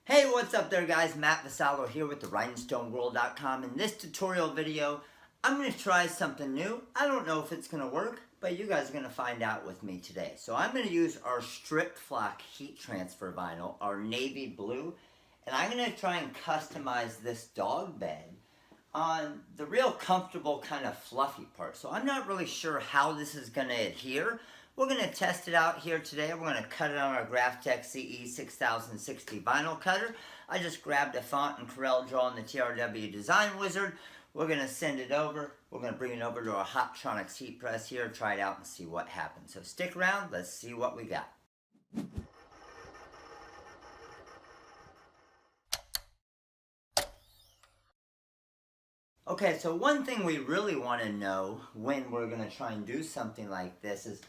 Hey, what's up there guys? Matt Vassallo here with the rhinestoneworld.com. In this tutorial video, I'm going to try something new. I don't know if it's going to work, but you guys are going to find out with me today. So I'm going to use our stripped flock heat transfer vinyl, our navy blue, and I'm going to try and customize this dog bed on the real comfortable kind of fluffy part. So I'm not really sure how this is going to adhere. We're going to test it out here today. We're going to cut it on our Graphtec CE 6060 vinyl cutter. I just grabbed a font and Corel Draw in the TRW Design Wizard. We're going to send it over. We're going to bring it over to our Hottronics heat press here, try it out and see what happens. So stick around, let's see what we got. Okay, so one thing we really want to know when we're going to try and do something like this is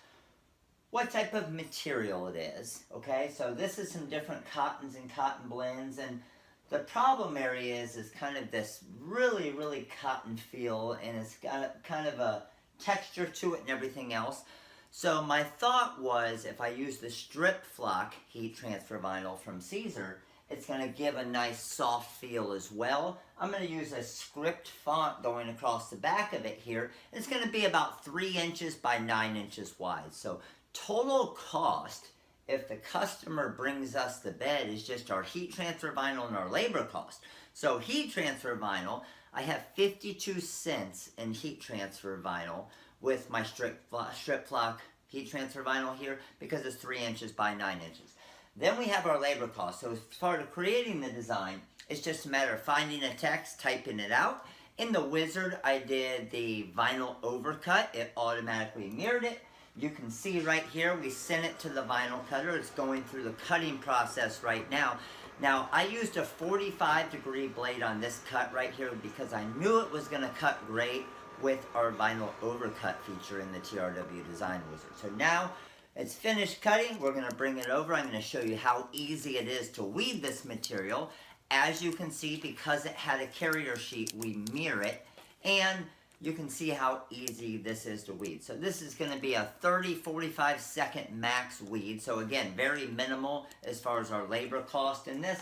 what type of material it is. Okay, so this is some different cottons and cotton blends, and the problem area is kind of this really cotton feel, and it's got kind of a texture to it and everything else. So my thought was if I use the stripped flock heat transfer vinyl from Caesar, it's going to give a nice soft feel as well. I'm going to use a script font going across the back of it here. It's going to be about 3 inches by 9 inches wide. So total cost, if the customer brings us the bed, is just our heat transfer vinyl and our labor cost. So heat transfer vinyl, I have 52 cents in heat transfer vinyl with my strip flock heat transfer vinyl here because it's 3 inches by 9 inches. Then we have our labor cost. So as part of creating the design, it's just a matter of finding a text, typing it out. In the wizard, I did the vinyl overcut. It automatically mirrored it. You can see right here, we sent it to the vinyl cutter. It's going through the cutting process right now. Now, I used a 45-degree blade on this cut right here because I knew it was going to cut great with our vinyl overcut feature in the TRW Design Wizard. So now it's finished cutting. We're going to bring it over. I'm going to show you how easy it is to weave this material. As you can see, because it had a carrier sheet, we mirror it, and you can see how easy this is to weed. So this is going to be a 30-45 second max weed. So again, very minimal as far as our labor cost in this.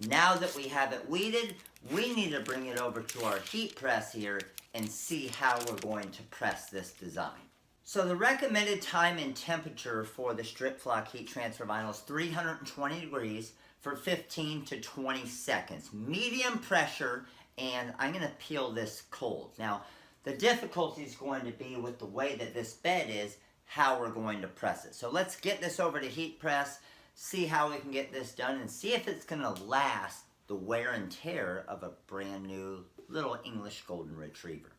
Now that we have it weeded, we need to bring it over to our heat press here and see how we're going to press this design. So the recommended time and temperature for the strip flock heat transfer vinyl is 320 degrees for 15 to 20 seconds. Medium pressure, and I'm going to peel this cold. Now, the difficulty is going to be with the way that this bed is, how we're going to press it. So let's get this over to heat press, see how we can get this done, and see if it's going to last the wear and tear of a brand new little English Golden Retriever.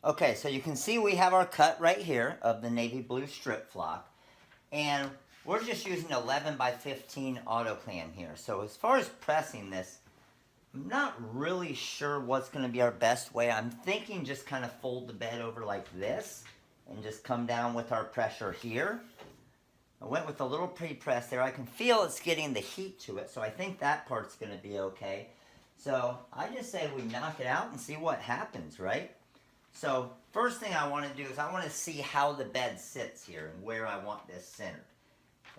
Okay, so you can see we have our cut right here of the navy blue strip flock, and we're just using 11 by 15 autoclam here. So as far as pressing this, I'm not really sure what's going to be our best way. I'm thinking just kind of fold the bed over like this and just come down with our pressure here. I went with a little pre-press there. I can feel it's getting the heat to it, so I think that part's going to be okay. So I just say we knock it out and see what happens, right? So first thing I want to do is I want to see how the bed sits here and where I want this centered.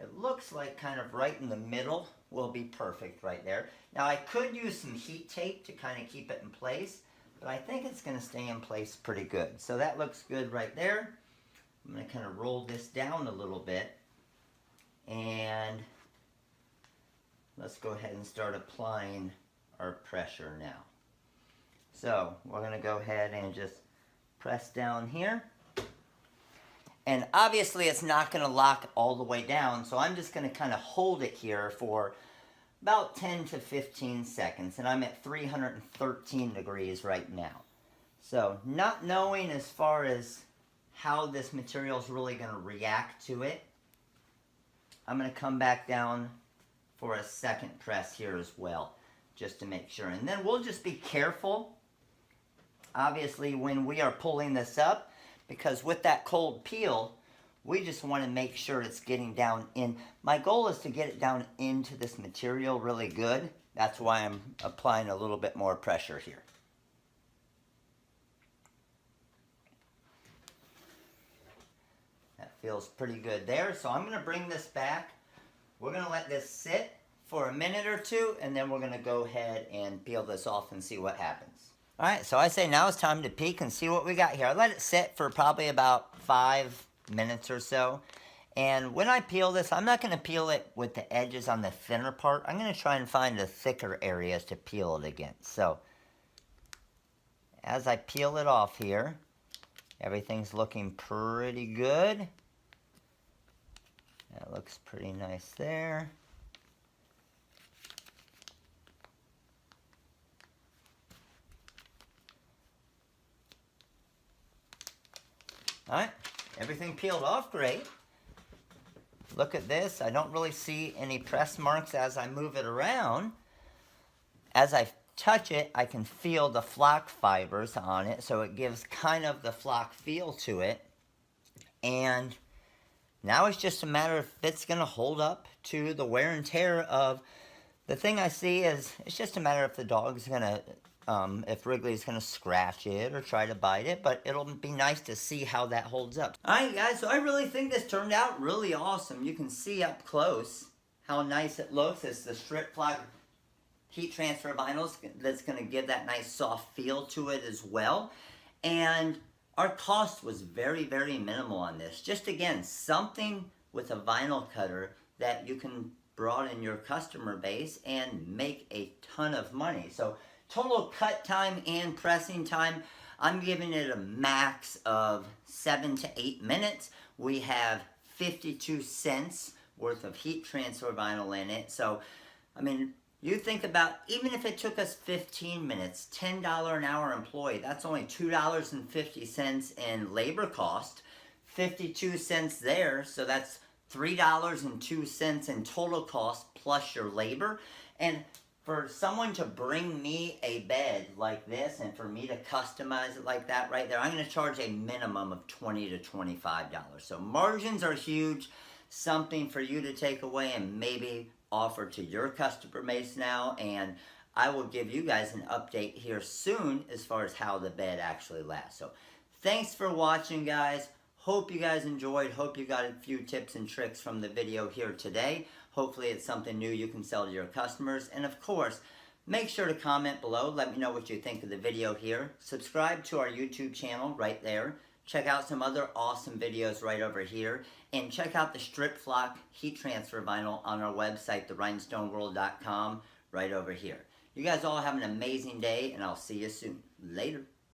It looks like kind of right in the middle will be perfect right there. Now I could use some heat tape to kind of keep it in place, but I think it's going to stay in place pretty good. So that looks good right there. I'm going to kind of roll this down a little bit, and let's go ahead and start applying our pressure now. So we're going to go ahead and just press down here. And obviously it's not going to lock all the way down, so I'm just going to kind of hold it here for about 10 to 15 seconds. And I'm at 313 degrees right now. So not knowing as far as how this material is really going to react to it, I'm going to come back down for a second press here as well, just to make sure. And then we'll just be careful, obviously, when we are pulling this up, because with that cold peel, we just want to make sure it's getting down in. My goal is to get it down into this material really good. That's why I'm applying a little bit more pressure here. That feels pretty good there. So I'm going to bring this back. We're going to let this sit for a minute or two, and then we're going to go ahead and peel this off and see what happens. Alright, so I say now it's time to peek and see what we got here. I let it sit for probably about 5 minutes or so. And when I peel this, I'm not going to peel it with the edges on the thinner part. I'm going to try and find the thicker areas to peel it against. So, as I peel it off here, everything's looking pretty good. That looks pretty nice there. Alright, everything peeled off great. Look at this. I don't really see any press marks as I move it around. As I touch it, I can feel the flock fibers on it, so it gives kind of the flock feel to it. And now it's just a matter if it's going to hold up to the wear and tear of the thing I see is it's just a matter if the dog's going to, if Wrigley's going to scratch it or try to bite it, but it'll be nice to see how that holds up. Alright guys, so I really think this turned out really awesome. You can see up close how nice it looks. It's the strip flock heat transfer vinyl that's going to give that nice soft feel to it as well. And our cost was very, very minimal on this. Just again, something with a vinyl cutter that you can broaden your customer base and make a ton of money. So total cut time and pressing time, I'm giving it a max of 7 to 8 minutes. We have 52 cents worth of heat transfer vinyl in it. So, I mean, you think about, even if it took us 15 minutes, $10 an hour employee, that's only $2.50 in labor cost, 52 cents there, so that's $3.02 in total cost plus your labor. And for someone to bring me a bed like this and for me to customize it like that right there, I'm going to charge a minimum of $20 to $25. So margins are huge, something for you to take away and maybe offer to your customer base now. And I will give you guys an update here soon as far as how the bed actually lasts. So thanks for watching, guys. Hope you guys enjoyed. Hope you got a few tips and tricks from the video here today. Hopefully it's something new you can sell to your customers. And of course, make sure to comment below. Let me know what you think of the video here. Subscribe to our YouTube channel right there. Check out some other awesome videos right over here. And check out the strip flock heat transfer vinyl on our website, therhinestoneworld.com, right over here. You guys all have an amazing day, and I'll see you soon. Later.